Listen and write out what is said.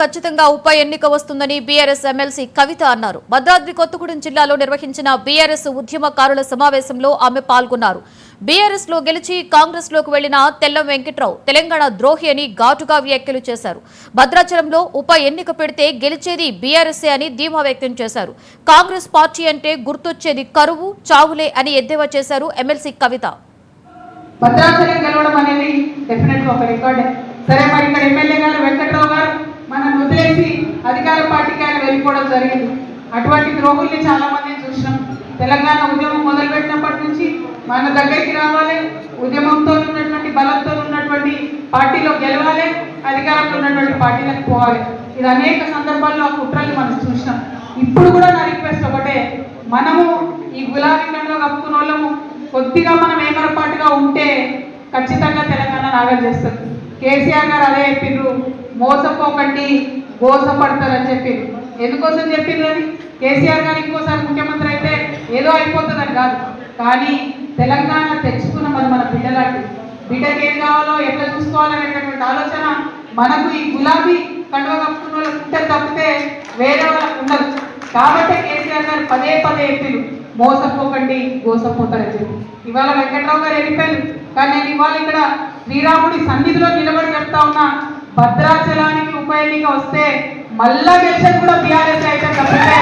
ఖచ్చితంగా ఉప ఎన్నిక వస్తుందని బీఆర్ఎస్ ఎమ్మెల్సీ కవిత అన్నారు. భద్రాద్రి కొత్తగూడెం జిల్లాలో నిర్వహించిన బీఆర్ఎస్ ఉద్యమకారుల సమావేశంలో ఆమె పాల్గొన్నారు. బీఆర్ఎస్ లో గెలిచి కాంగ్రెస్ లోకి వెళ్లిన తెల్లం వెంకట్రావు తెలంగాణ ద్రోహి అని ఘాటుగా వ్యాఖ్యలు చేశారు. భద్రాచలంలో ఉప ఎన్నిక పెడితే గెలిచేది బీఆర్ఎస్ఏ అని ధీమా వ్యక్తం చేశారు. కాంగ్రెస్ పార్టీ అంటే గుర్తొచ్చేది కరువు చావులే అని ఎద్దేవా చేశారు ఎమ్మెల్సీ కవిత. భద్రాచలం గెలవడం అనేది డెఫినెట్ గా ఒక రికార్డే. సరే, మరి ఇక్కడ ఎమ్మెల్యే గారు వెంకట్రావు గారు మనం వదిలేసి అధికార పార్టీకి ఆయన వెళ్ళిపోవడం జరిగింది. అటువంటి ద్రోహుల్ని చాలా మంది చూసినాం. తెలంగాణ ఉద్యమం మొదలుపెట్టినప్పటి నుంచి మన దగ్గరికి రావాలి, ఉద్యమంతో ఉన్నటువంటి బలంతో ఉన్నటువంటి పార్టీలో గెలవాలి, అధికారంలో ఉన్నటువంటి పార్టీలకు పోవాలి. ఇది అనేక సందర్భాల్లో ఆ కుట్రల్ని మనం చూసినాం. ఇప్పుడు కూడా నా రిక్వెస్ట్ ఒకటే, మనము ఈ గులాబీ కండువా కప్పుకున్న వాళ్ళము కొద్దిగా మనం ఏమరపాటుగా ఉంటే ఖచ్చితంగా తెలంగాణ నాగం చేస్తుంది. కేసీఆర్ గారు అదే చెప్పిండ్రు, మోసపోకండి మోసపడతారని చెప్పిండ్రు. ఎందుకోసం చెప్పిండ్రు అని, కేసీఆర్ గారు ఇంకోసారి ముఖ్యమంత్రి అయితే ఏదో అయిపోతుందని కాదు, కానీ తెలంగాణ తెచ్చుకున్న మన పిల్లలకి బిడ్డకి ఏం కావాలో ఎట్లా చూసుకోవాలనేటటువంటి ఆలోచన మనకు ఈ గులాబీ కండువా కప్పుకున్న వాళ్ళకి ఉంటే తప్పితే వేరే వాళ్ళకు ఉండదు. కాబట్టి కేసీఆర్ గారు పదే పదే చెప్పిండ్రు, మోసపోకండి మోసపోతారని చెప్పి. ఇవాళ వెంకట్రావు గారు వెళ్ళిపోయారు, కానీ నేను ఇవాళ ఇక్కడ శ్రీరాముడి సన్నిధిలో నిలబడి చెప్తా ఉన్నా, భద్రాచలానికి ఉప ఎన్నిక వస్తే మళ్ళా గెలిచేది కూడా బీఆర్ఎస్ అయితే తప్పితే